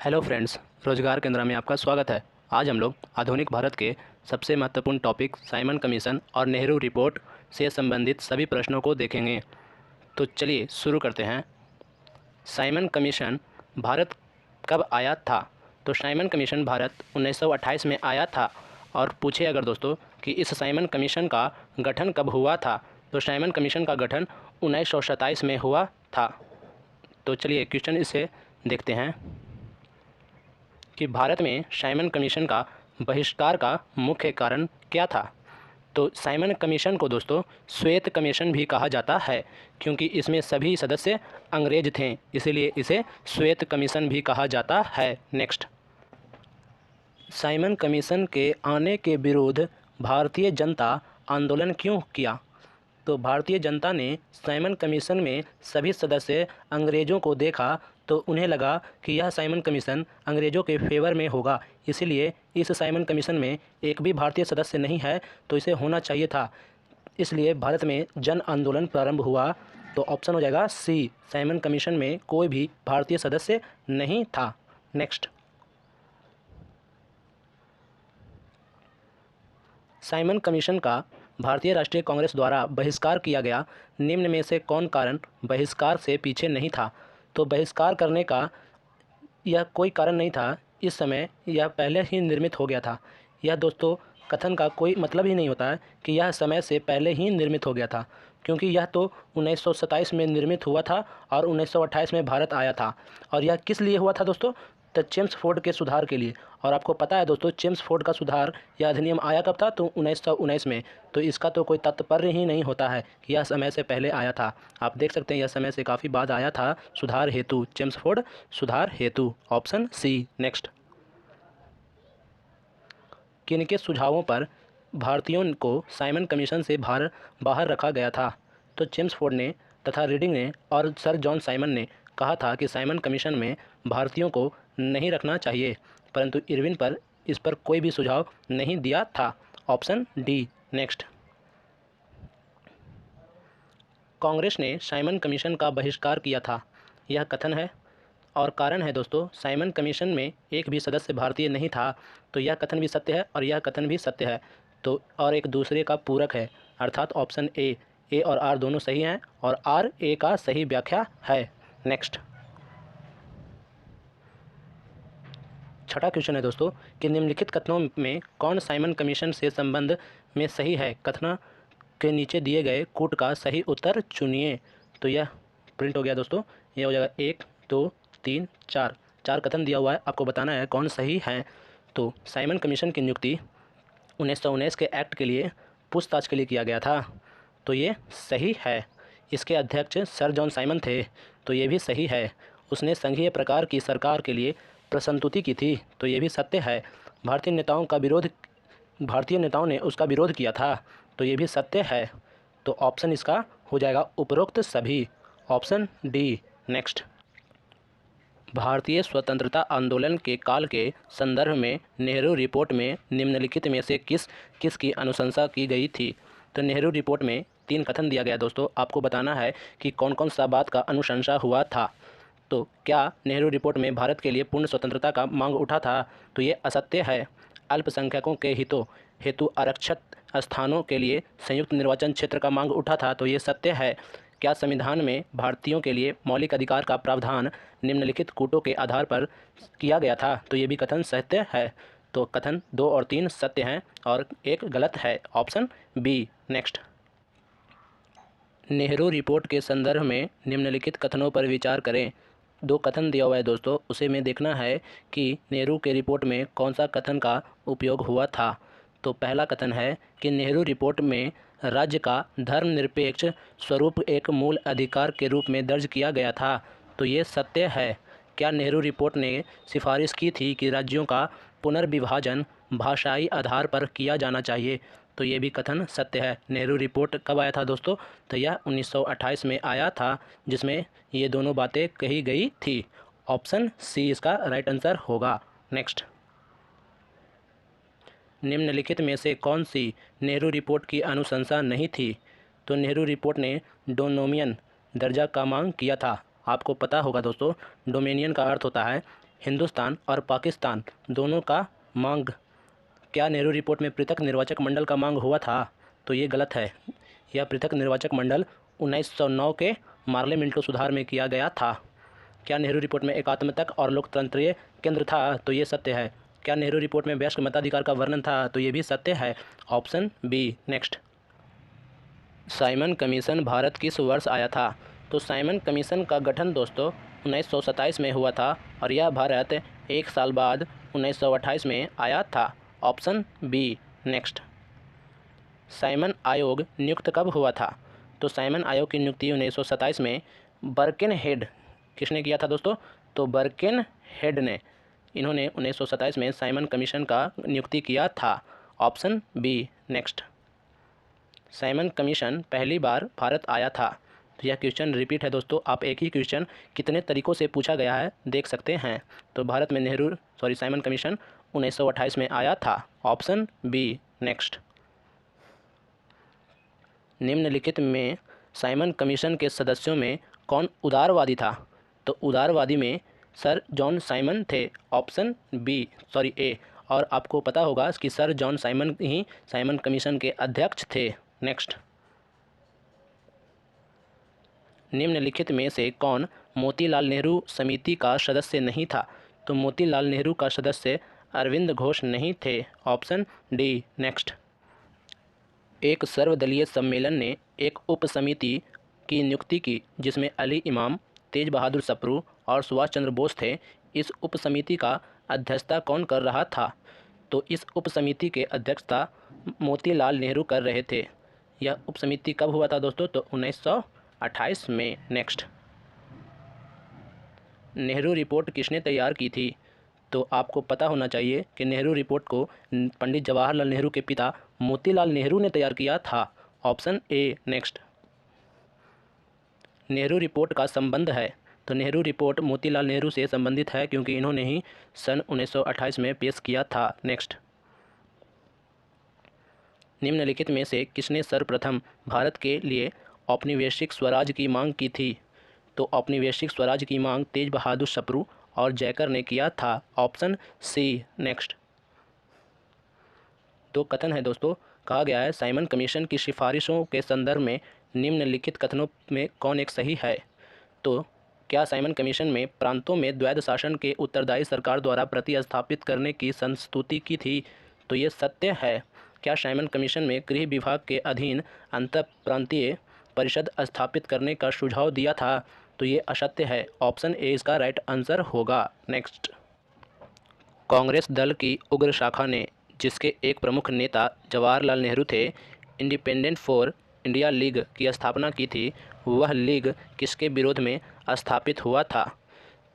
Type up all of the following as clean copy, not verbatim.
Hello friends, रोजगार केंद्र में आपका स्वागत है। आज हम लोग आधुनिक भारत के सबसे महत्वपूर्ण टॉपिक साइमन कमीशन और नेहरू रिपोर्ट से संबंधित सभी प्रश्नों को देखेंगे। तो चलिए शुरू करते हैं। साइमन कमीशन भारत कब आया था? तो साइमन कमीशन भारत 1928 में आया था। और पूछे अगर दोस्तों कि इस साइमन कमीशन का गठन कब हुआ था, तो साइमन कमीशन का गठन 1927 में हुआ था। तो चलिए क्वेश्चन इसे देखते हैं कि भारत में साइमन कमीशन का बहिष्कार का मुख्य कारण क्या था। तो साइमन कमीशन को दोस्तों श्वेत कमीशन भी कहा जाता है, क्योंकि इसमें सभी सदस्य अंग्रेज थे, इसीलिए इसे श्वेत कमीशन भी कहा जाता है। नेक्स्ट, साइमन कमीशन के आने के विरुद्ध भारतीय जनता आंदोलन क्यों किया? तो भारतीय जनता ने साइमन कमीशन में सभी सदस्य अंग्रेज़ों को देखा तो उन्हें लगा कि यह साइमन कमीशन अंग्रेज़ों के फेवर में होगा, इसीलिए इस साइमन कमीशन में एक भी भारतीय सदस्य नहीं है, तो इसे होना चाहिए था। इसलिए भारत में जन आंदोलन प्रारंभ हुआ। तो ऑप्शन हो जाएगा सी, साइमन कमीशन में कोई भी भारतीय सदस्य नहीं था। नेक्स्ट, साइमन कमीशन का भारतीय राष्ट्रीय कांग्रेस द्वारा बहिष्कार किया गया निम्न में से कौन कारण बहिष्कार से पीछे नहीं था? तो बहिष्कार करने का यह कोई कारण नहीं था, इस समय यह पहले ही निर्मित हो गया था। यह दोस्तों कथन का कोई मतलब ही नहीं होता है कि यह समय से पहले ही निर्मित हो गया था, क्योंकि यह तो 1927 में निर्मित हुआ था और 1928 में भारत आया था। और यह किस लिए हुआ था दोस्तों? तो चेम्सफोर्ड के सुधार के लिए। और आपको पता है दोस्तों, चेम्सफोर्ड का सुधार या अधिनियम आया कब था? तो 1919 में। तो इसका तो कोई तात्पर्य ही नहीं होता है कि यह समय से पहले आया था। आप देख सकते हैं यह समय से काफ़ी बाद आया था सुधार हेतु, चेम्सफोर्ड सुधार हेतु। Option C. नेक्स्ट, किनके सुझावों पर भारतीयों को साइमन कमीशन से बाहर रखा गया था? तो चेम्सफोर्ड ने तथा रीडिंग ने और सर जॉन साइमन ने कहा था कि साइमन कमीशन में भारतीयों को नहीं रखना चाहिए, परंतु इरविन पर इस पर कोई भी सुझाव नहीं दिया था। Option D. नेक्स्ट, कांग्रेस ने साइमन कमीशन का बहिष्कार किया था, यह कथन है और कारण है दोस्तों, साइमन कमीशन में एक भी सदस्य भारतीय नहीं था। तो यह कथन भी सत्य है और यह कथन भी सत्य है, तो और एक दूसरे का पूरक है, अर्थात ऑप्शन ए और आर दोनों सही हैं और आर ए का सही व्याख्या है। नेक्स्ट, छठा क्वेश्चन है दोस्तों कि निम्नलिखित कथनों में कौन साइमन कमीशन से संबंध में सही है? कथन के नीचे दिए गए कूट का सही उत्तर चुनिए। तो यह प्रिंट हो गया दोस्तों, यह हो जाएगा 1 2 3 4, 4 कथन दिया हुआ है, आपको बताना है कौन सही है। तो साइमन कमीशन की नियुक्ति 1919 के एक्ट के लिए पूछताछ के लिए किया गया था, तो ये सही है। इसके अध्यक्ष सर जॉन साइमन थे, तो ये भी सही है। उसने संघीय प्रकार की सरकार के लिए प्रस्तुति की थी, तो ये भी सत्य है। भारतीय नेताओं ने उसका विरोध किया था, तो ये भी सत्य है। तो ऑप्शन इसका हो जाएगा उपरोक्त सभी, ऑप्शन डी। नेक्स्ट, भारतीय स्वतंत्रता आंदोलन के काल के संदर्भ में नेहरू रिपोर्ट में निम्नलिखित में से किस किस की अनुशंसा की गई थी? तो नेहरू रिपोर्ट में 3 कथन दिया गया दोस्तों, आपको बताना है कि कौन कौन सा बात का अनुशंसा हुआ था। तो क्या नेहरू रिपोर्ट में भारत के लिए पूर्ण स्वतंत्रता का मांग उठा था? तो ये असत्य है। अल्पसंख्यकों के हितों हेतु आरक्षित स्थानों के लिए संयुक्त निर्वाचन क्षेत्र का मांग उठा था, तो ये सत्य है। क्या संविधान में भारतीयों के लिए मौलिक अधिकार का प्रावधान निम्नलिखित कूटों के आधार पर किया गया था? तो ये भी कथन सत्य है। तो कथन 2 और 3 सत्य हैं और 1 गलत है, option B. Next, Nehru report के संदर्भ में निम्नलिखित कथनों पर विचार करें। 2 कथन दिया हुआ है दोस्तों, उसे में देखना है कि नेहरू के रिपोर्ट में कौन सा कथन का उपयोग हुआ था। तो पहला कथन है कि नेहरू रिपोर्ट में राज्य का धर्मनिरपेक्ष स्वरूप एक मूल अधिकार के रूप में दर्ज किया गया था, तो ये सत्य है। क्या नेहरू रिपोर्ट ने सिफारिश की थी कि राज्यों का पुनर्विभाजन भाषाई आधार पर किया जाना चाहिए? तो ये भी कथन सत्य है। नेहरू रिपोर्ट कब आया था दोस्तों? तो यह 1928 में आया था, जिसमें ये दोनों बातें कही गई थी। ऑप्शन सी इसका राइट आंसर होगा। नेक्स्ट, निम्नलिखित में से कौन सी नेहरू रिपोर्ट की अनुशंसा नहीं थी? तो नेहरू रिपोर्ट ने डोमिनियन दर्जा का मांग किया था। आपको पता होगा दोस्तों, डोमिनियन का अर्थ होता है हिंदुस्तान और पाकिस्तान दोनों का मांग, क्या नेहरू रिपोर्ट में पृथक निर्वाचक मंडल का मांग हुआ था? तो ये गलत है। यह पृथक निर्वाचक मंडल 1909 के मार्ले मिंटो सुधार में किया गया था। क्या नेहरू रिपोर्ट में एकात्मक और लोकतंत्रीय केंद्र था? तो ये सत्य है। क्या नेहरू रिपोर्ट में वयस्क मताधिकार का वर्णन था? तो ये भी सत्य है। Option B. Next, Simon commission Bharat किस वर्ष आया था? तो साइमन कमीशन का गठन दोस्तों 1927 में हुआ था और यह भारत एक साल बाद 1928 में आया था। Option B. नेक्स्ट, साइमन आयोग नियुक्त कब हुआ था? तो साइमन आयोग की नियुक्ति 1927 में बर्किनहेड, किसने किया था दोस्तों? तो बर्किनहेड ने, इन्होंने 1927 में साइमन कमीशन का नियुक्ति किया था। Option B. Next, Simon commission पहली बार भारत आया था। तो यह क्वेश्चन रिपीट है दोस्तों, आप एक ही क्वेश्चन कितने तरीक़ों से पूछा गया है देख सकते हैं। तो भारत में साइमन कमीशन 1928 में आया था। Option B. नेक्स्ट, निम्नलिखित में साइमन कमीशन के सदस्यों में कौन उदारवादी था? तो उदारवादी में सर जॉन साइमन थे। Option A. और आपको पता होगा कि सर जॉन साइमन ही साइमन कमीशन के अध्यक्ष थे। नेक्स्ट, निम्नलिखित में से कौन मोतीलाल नेहरू समिति का सदस्य नहीं था? तो मोतीलाल नेहरू का सदस्य अरविंद घोष नहीं थे। Option D. नेक्स्ट, एक सर्वदलीय सम्मेलन ने एक उप समिति की नियुक्ति की जिसमें अली इमाम, तेज बहादुर सप्रू और सुभाष चंद्र बोस थे। इस उप समिति का अध्यक्षता कौन कर रहा था? तो इस उप समिति के अध्यक्षता मोतीलाल नेहरू कर रहे थे। यह उप समिति कब हुआ था दोस्तों? तो 1928 में। नेक्स्ट, नेहरू रिपोर्ट किसने तैयार की थी? तो आपको पता होना चाहिए कि नेहरू रिपोर्ट को पंडित जवाहरलाल नेहरू के पिता मोतीलाल नेहरू ने तैयार किया था। Option A. Next, Nehru report का संबंध है? तो नेहरू रिपोर्ट मोतीलाल नेहरू से संबंधित है क्योंकि इन्होंने ही सन 1928 में पेश किया था। नेक्स्ट, निम्नलिखित में से किसने सर्वप्रथम भारत के लिए औपनिवेशिक स्वराज की मांग की थी? तो औपनिवेशिक स्वराज की मांग तेज बहादुर सप्रू और जयकर ने किया था। Option C. नेक्स्ट, दो कथन है दोस्तों, कहा गया है साइमन कमीशन की सिफारिशों के संदर्भ में निम्नलिखित कथनों में कौन एक सही है? तो क्या साइमन कमीशन में प्रांतों में द्वैध शासन के उत्तरदायी सरकार द्वारा प्रतिस्थापित करने की संस्तुति की थी? तो ये सत्य है। क्या साइमन कमीशन में गृह विभाग के अधीन अंतर प्रांतीय परिषद स्थापित करने का सुझाव दिया था? तो ये असत्य है। ऑप्शन ए इसका राइट आंसर होगा। नेक्स्ट, कांग्रेस दल की उग्र शाखा ने, जिसके एक प्रमुख नेता जवाहरलाल नेहरू थे, इंडिपेंडेंट फॉर इंडिया लीग की स्थापना की थी। वह लीग किसके विरोध में स्थापित हुआ था?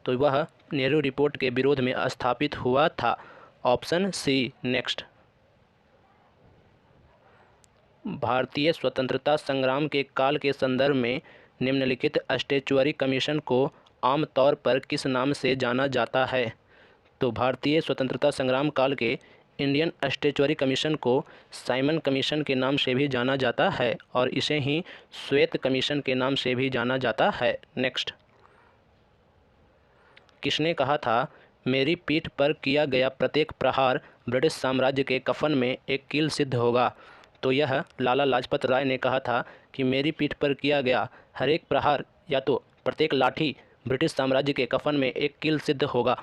तो वह नेहरू रिपोर्ट के विरोध में स्थापित हुआ था। Option C. नेक्स्ट, भारतीय स्वतंत्रता संग्राम के काल के संदर्भ में निम्नलिखित स्टैट्यूटरी कमीशन को आमतौर पर किस नाम से जाना जाता है? तो भारतीय स्वतंत्रता संग्राम काल के इंडियन स्टैट्यूटरी कमीशन को साइमन कमीशन के नाम से भी जाना जाता है और इसे ही श्वेत कमीशन के नाम से भी जाना जाता है। नेक्स्ट, किसने कहा था मेरी पीठ पर किया गया प्रत्येक प्रहार ब्रिटिश साम्राज्य के कफन में एक कील सिद्ध होगा? तो यह लाला लाजपत राय ने कहा था कि मेरी पीठ पर किया गया हर एक प्रहार या तो प्रत्येक लाठी ब्रिटिश साम्राज्य के कफन में एक कील सिद्ध होगा।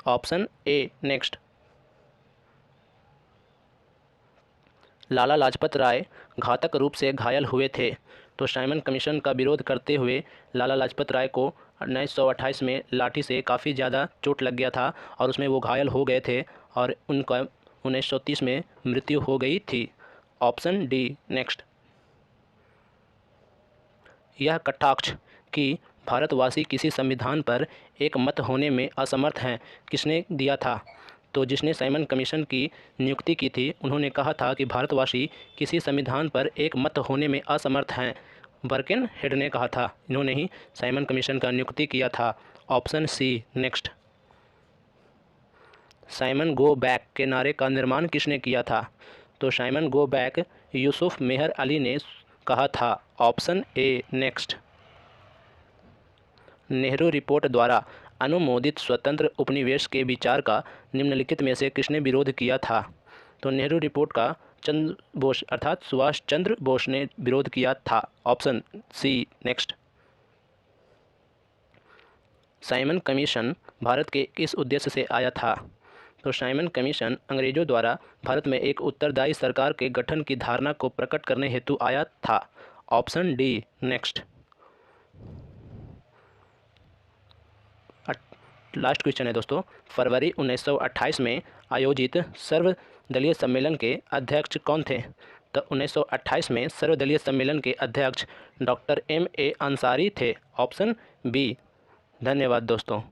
Option A. Next, Lala Lajpat Rai घातक रूप से घायल हुए थे। तो साइमन कमीशन का विरोध करते हुए लाला लाजपत राय को 1928 में लाठी से काफ़ी ज़्यादा चोट लग गया था और उसमें वो घायल हो गए थे और उनका 1930 में मृत्यु हो गई थी। Option D. नेक्स्ट, यह कटाक्ष कि भारतवासी किसी संविधान पर एक मत होने में असमर्थ हैं किसने दिया था? तो जिसने साइमन कमीशन की नियुक्ति की थी उन्होंने कहा था कि भारतवासी किसी संविधान पर एक मत होने में असमर्थ हैं। बर्किनहेड ने कहा था, इन्होंने ही साइमन कमीशन का नियुक्ति किया था। Option C. Next, Simon go back के नारे का निर्माण किसने किया था? तो Simon go back Yusuf Meher Ali ने कहा था। Option A. Next, Nehru report द्वारा अनुमोदित स्वतंत्र उपनिवेश के विचार का निम्नलिखित में से किसने विरोध किया था? तो नेहरू रिपोर्ट का चंद्र बोस अर्थात सुभाष चंद्र बोस ने विरोध किया था। Option C. Next. Simon commission Bharat के किस उद्देश्य से आया था? तो साइमन कमीशन अंग्रेजों द्वारा भारत में एक उत्तरदायी सरकार के गठन की धारणा को प्रकट करने हेतु आया था। Option D. Next. Last question है दोस्तों, फरवरी 1928 में आयोजित सर्वदलीय सम्मेलन के अध्यक्ष कौन थे? तो 1928 में सर्वदलीय सम्मेलन के अध्यक्ष डॉक्टर M.A. अंसारी थे। Option B. धन्यवाद दोस्तों।